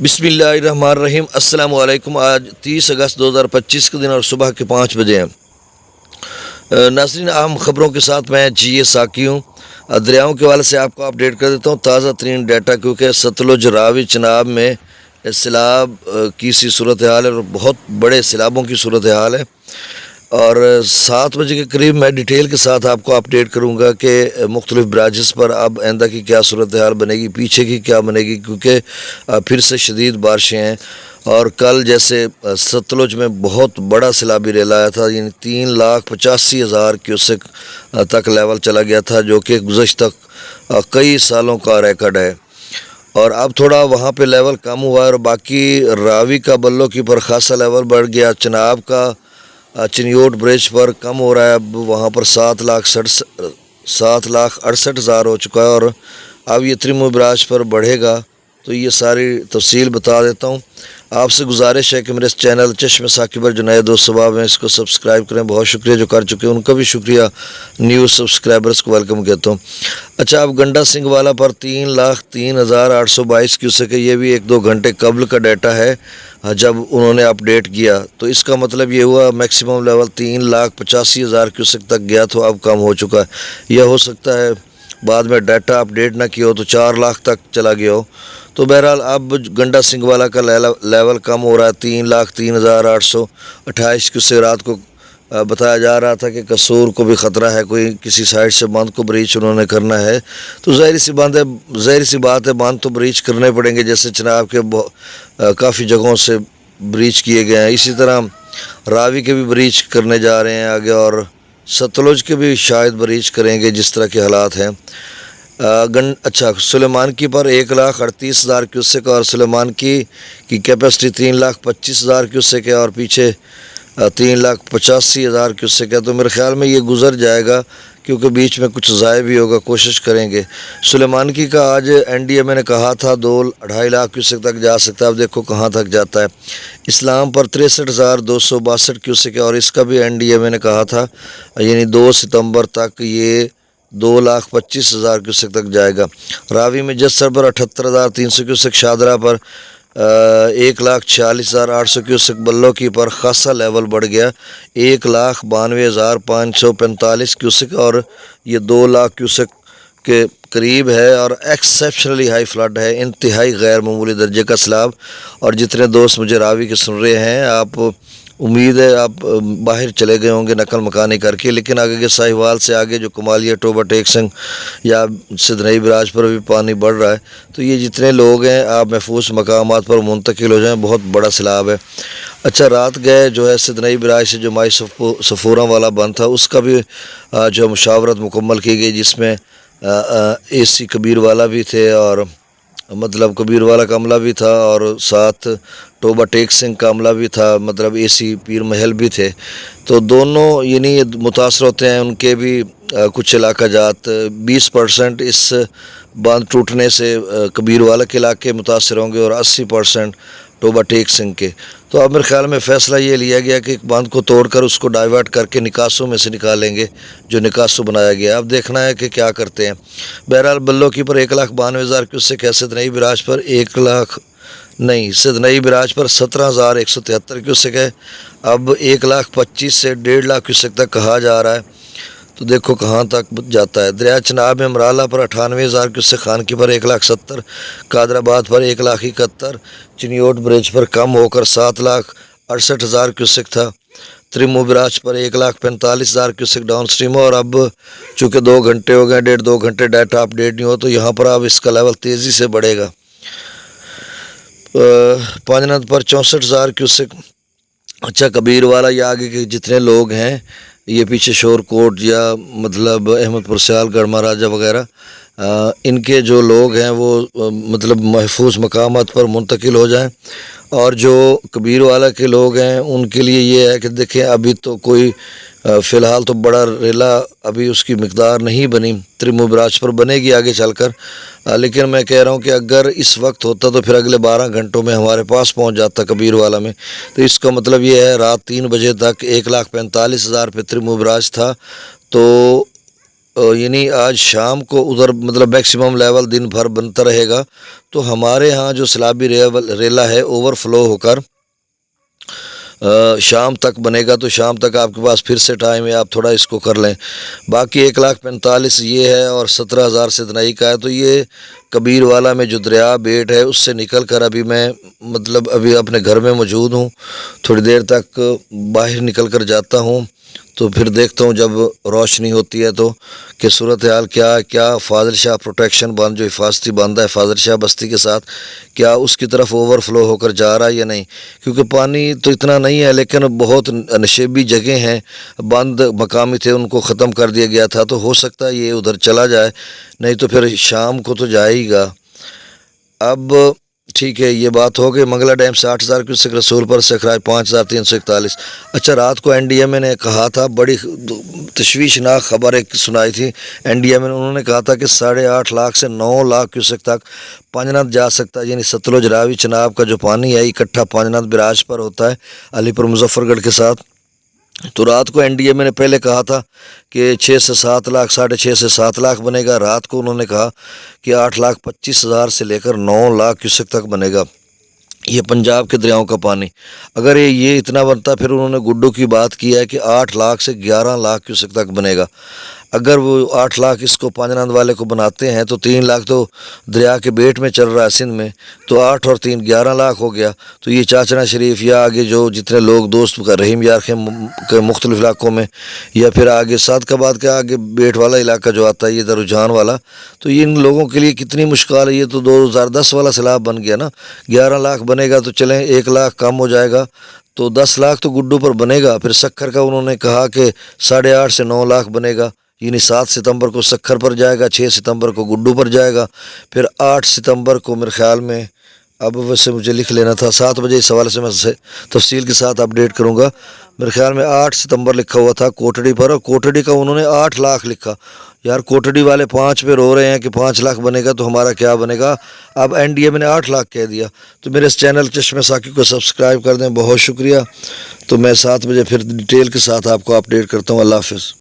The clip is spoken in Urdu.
بسم اللہ الرحمن الرحیم۔ السلام علیکم۔ آج 30 اگست 2025 کے دن اور صبح کے 5 بجے ہیں۔ ناظرین، اہم خبروں کے ساتھ میں جی ساکی ہوں۔ دریاؤں کے حوالے سے آپ کو اپڈیٹ کر دیتا ہوں تازہ ترین ڈیٹا، کیونکہ ستلج، راوی، چناب میں سیلاب کی سی صورتحال ہے اور بہت بڑے سیلابوں کی صورتحال ہے، اور 7 بجے کے قریب میں ڈیٹیل کے ساتھ آپ کو اپڈیٹ کروں گا کہ مختلف براجز پر اب آئندہ کی کیا صورتحال بنے گی، پیچھے کی کیا بنے گی، کیونکہ پھر سے شدید بارشیں ہیں۔ اور کل جیسے ستلج میں بہت بڑا سیلابی ریل آیا تھا، یعنی 3,85,000 کیوسک تک لیول چلا گیا تھا، جو کہ گزشتہ کئی سالوں کا ریکارڈ ہے۔ اور اب تھوڑا وہاں پہ لیول کم ہوا ہے، اور باقی راوی کا بلو کی پر خاصا لیول بڑھ گیا، چناب کا چنیوٹ برج پر کم ہو رہا ہے، اب وہاں پر 7,68,000 ہو چکا ہے، اور اب یہ تریمو براج پر بڑھے گا۔ تو یہ ساری تفصیل بتا دیتا ہوں۔ آپ سے گزارش ہے کہ میرے اس چینل چشم ساکی پر جو نئے دوست سباب ہیں اس کو سبسکرائب کریں۔ بہت شکریہ جو کر چکے ہیں، ان کا بھی شکریہ، نیو سبسکرائبرز کو ویلکم کہتا ہوں۔ اچھا، اب گنڈا سنگھ والا پر 3,03,822 کیوسک ہے، یہ بھی 1-2 گھنٹے قبل کا ڈیٹا ہے جب انہوں نے اپڈیٹ کیا، تو اس کا مطلب یہ ہوا میکسیمم لیول 3,85,000 کیوسک تک گیا، تو اب کم ہو چکا ہے۔ یہ ہو سکتا ہے بعد میں ڈیٹا اپڈیٹ نہ کیا ہو تو 4 لاکھ تک چلا گیا ہو۔ تو بہرحال اب گنڈا سنگھ والا کا لیول کم ہو رہا ہے، 3,03,828 کیوسک۔ رات کو بتایا جا رہا تھا کہ قصور کو بھی خطرہ ہے، کوئی کسی سائڈ سے باندھ کو بریچ انہوں نے کرنا ہے، تو ظاہر سی بات ہے باندھ تو بریچ کرنے پڑیں گے، جیسے چناب کے کافی جگہوں سے بریچ کیے گئے ہیں، اسی طرح راوی کے بھی بریچ کرنے جا رہے ہیں آگے، اور ستلج کے بھی شاید بریچ کریں گے جس طرح کے حالات ہیں۔ اچھا، سلیمان کی پر 1,38,000 کیوسک، اور سلیمان کی کیپیسٹی 3,25,000 کیوسک ہے، اور پیچھے 3,85,000 کیوسک ہے، تو میرے خیال میں یہ گزر جائے گا، کیونکہ بیچ میں کچھ ضائع بھی ہوگا، کوشش کریں گے۔ سلیمان کی کا آج این ڈی اے میں نے کہا تھا 2-2.5 لاکھ کیوسک تک جا سکتا ہے، اب دیکھو کہاں تک جاتا ہے۔ اسلام پر 63,262 کیوسک ہے، اور اس کا بھی این ڈی اے میں نے کہا تھا یعنی 2 ستمبر تک یہ 2,25,000 کیوسک تک جائے گا۔ راوی میں جسر پر 78,300 کیوسک، شادرہ پر 1,46,800 کیوسک، بلو کی پر خاصا لیول بڑھ گیا 1,92,545 کیوسک، اور یہ 2 لاکھ کیوسک کے قریب ہے، اور ایکسیپشنلی ہائی فلڈ ہے، انتہائی غیر معمولی درجے کا سیلاب۔ اور جتنے دوست مجھے راوی کے سن رہے ہیں، آپ امید ہے آپ باہر چلے گئے ہوں گے نقل مکانی کر کے، لیکن آگے کے ساہیوال سے آگے جو کمالیہ، ٹوبہ ٹیک سنگھ یا سدنئی براج پر بھی پانی بڑھ رہا ہے، تو یہ جتنے لوگ ہیں آپ محفوظ مقامات پر منتقل ہو جائیں، بہت بڑا سیلاب ہے۔ اچھا، رات گئے جو ہے سدنئی براج سے جو مائی صفوراں والا بند تھا، اس کا بھی جو مشاورت مکمل کی گئی، جس میں اے سی کبیر والا بھی تھے، اور مطلب کبیر والا کا عملہ بھی تھا، اور ساتھ ٹوبہ ٹیک سنگھ کا عملہ بھی تھا، مطلب اے سی پیر محل بھی تھے، تو دونوں یعنی متاثر ہوتے ہیں، ان کے بھی کچھ علاقہ جات 20% اس باندھ ٹوٹنے سے کبیر والا کے علاقے متاثر ہوں گے، اور 80% ٹوبہ ٹیک سنگھ کے۔ تو اب میرے خیال میں فیصلہ یہ لیا گیا کہ باندھ کو توڑ کر اس کو ڈائیورٹ کر کے نکاسوں میں سے نکالیں گے، جو نکاسو بنایا گیا، اب دیکھنا ہے کہ کیا کرتے ہیں۔ بہرحال بلو کی پر 1,92,000 کیوسک ہے، سدنئی براج پر سدنئی براج پر 17,173 کیوسک ہے، اب 1,25,000 سے 1.5 لاکھ کیوسک تک کہا جا رہا ہے، تو دیکھو کہاں تک جاتا ہے۔ دریا چناب میں امرالہ پر 98,000 کیوسک، خانکی پر 1,70,000، قادر آباد پر 1,71,000، چنیوٹ برج پر کم ہو کر 7,68,000 کیوسک تھا، تریمو براج پر 1,45,000 کیوسک ڈاؤن اسٹریم، اور اب چونکہ 2 گھنٹے ہو گئے، 1.5-2 گھنٹے ڈیٹا اپڈیٹ نہیں ہو، تو یہاں پر اب اس کا لیول تیزی سے بڑھے گا۔ پانجند پر 64,000 کیوسک۔ اچھا، کبیر والا یا آگے کے جتنے لوگ ہیں، یہ پیچھے شور کوٹ یا مطلب احمد پور سیال گڑھ مہاراجہ وغیرہ، ان کے جو لوگ ہیں وہ مطلب محفوظ مقامات پر منتقل ہو جائیں، اور جو کبیر والا کے لوگ ہیں ان کے لیے یہ ہے کہ دیکھیں ابھی تو کوئی فی الحال تو بڑا ریلا ابھی اس کی مقدار نہیں بنی، تریمو براج پر بنے گی آگے چل کر، لیکن میں کہہ رہا ہوں کہ اگر اس وقت ہوتا تو پھر اگلے 12 گھنٹوں میں ہمارے پاس پہنچ جاتا کبیر والا میں، تو اس کا مطلب یہ ہے رات 3 بجے تک 1,45,000 پہ تریمو براج تھا، تو یعنی آج شام کو ادھر مطلب میکسیمم لیول دن بھر بنتا رہے گا، تو ہمارے ہاں جو سیلابی ریلا ہے اوور فلو ہو کر شام تک بنے گا، تو شام تک آپ کے پاس پھر سے ٹائم ہے، آپ تھوڑا اس کو کر لیں۔ باقی 1,45,000 یہ ہے اور 17,000 سے دنائی کا ہے، تو یہ کبیر والا میں جو دریا بیٹ ہے اس سے نکل کر ابھی میں مطلب ابھی اپنے گھر میں موجود ہوں، تھوڑی دیر تک باہر نکل کر جاتا ہوں، تو پھر دیکھتا ہوں جب روشنی ہوتی ہے تو کہ صورتحال کیا فاضل شاہ پروٹیکشن بند جو حفاظتی بند ہے فاضل شاہ بستی کے ساتھ، کیا اس کی طرف اوور فلو ہو کر جا رہا ہے یا نہیں، کیونکہ پانی تو اتنا نہیں ہے لیکن بہت نشیبی جگہیں ہیں، بند مقامی تھے ان کو ختم کر دیا گیا تھا، تو ہو سکتا ہے یہ ادھر چلا جائے، نہیں تو پھر شام کو تو جائے ہی گا۔ اب ٹھیک ہے، یہ بات ہو گئی۔ منگلا ڈیم سے 8,000 کیوسک، رسول پر سے خراج 5,341۔ اچھا، رات کو این ڈی ایم اے نے کہا تھا، بڑی تشویشناک خبر ایک سنائی تھی این ڈی ایم اے نے، انہوں نے کہا تھا کہ 8.5 لاکھ سے 9 لاکھ کیوسک تک پانجناد جا سکتا ہے، یعنی ستلج راوی چناب کا جو پانی ہے اکٹھا پانجناد براج پر ہوتا ہے علی پور مظفر گڑھ کے ساتھ۔ تو رات کو این ڈی ایم اے نے پہلے کہا تھا کہ 6 سے 7 لاکھ، 6.5 سے 7 لاکھ بنے گا، رات کو انہوں نے کہا کہ 8,25,000 سے لے کر 9 لاکھ کیوسک تک بنے گا، یہ پنجاب کے دریاؤں کا پانی۔ اگر یہ اتنا بنتا، پھر انہوں نے گڈو کی بات کی ہے کہ 8 لاکھ سے 11 لاکھ کیوسک تک بنے گا۔ اگر وہ 8 لاکھ اس کو پانجناد والے کو بناتے ہیں تو 3 لاکھ تو دریا کے بیٹ میں چل رہا ہے سندھ میں، تو 8 اور 3 11 لاکھ ہو گیا۔ تو یہ چاچنا شریف یا آگے جو جتنے لوگ دوست رحیم یار کے مختلف علاقوں میں، یا پھر آگے صادقآباد کے آگے بیٹ والا علاقہ جو آتا ہے یہ رجحان والا، تو ان لوگوں کے لیے کتنی مشکل ہے۔ یہ تو 2010 والا سیلاب بن گیا نا، 11 لاکھ بنے گا تو چلیں 1 لاکھ کم ہو جائے گا، تو 10 لاکھ تو گڈو پر بنے گا۔ پھر سکھر کا انہوں نے کہا کہ 8.5 سے 9 لاکھ بنے گا، یعنی 7 ستمبر کو سکھر پر جائے گا، 6 ستمبر کو گڈو پر جائے گا، پھر 8 ستمبر کو میرے خیال میں، اب ویسے مجھے لکھ لینا تھا 7 بجے، اس حوالے سے میں تفصیل کے ساتھ اپڈیٹ کروں گا۔ میرے خیال میں 8 ستمبر لکھا ہوا تھا کوٹڑی پر، اور کوٹڑی کا انہوں نے 8 لاکھ لکھا۔ یار کوٹڑی والے 5 پہ رو رہے ہیں کہ 5 لاکھ بنے گا، تو ہمارا کیا بنے گا؟ اب این ڈی ایم نے 8 لاکھ کہہ دیا۔ تو میرے اس چینل چشمہ ساکی کو سبسکرائب کر دیں، بہت شکریہ۔ تو میں 7 بجے پھر ڈیٹیل کے ساتھ آپ کو اپڈیٹ کرتا ہوں۔ اللہ حافظ۔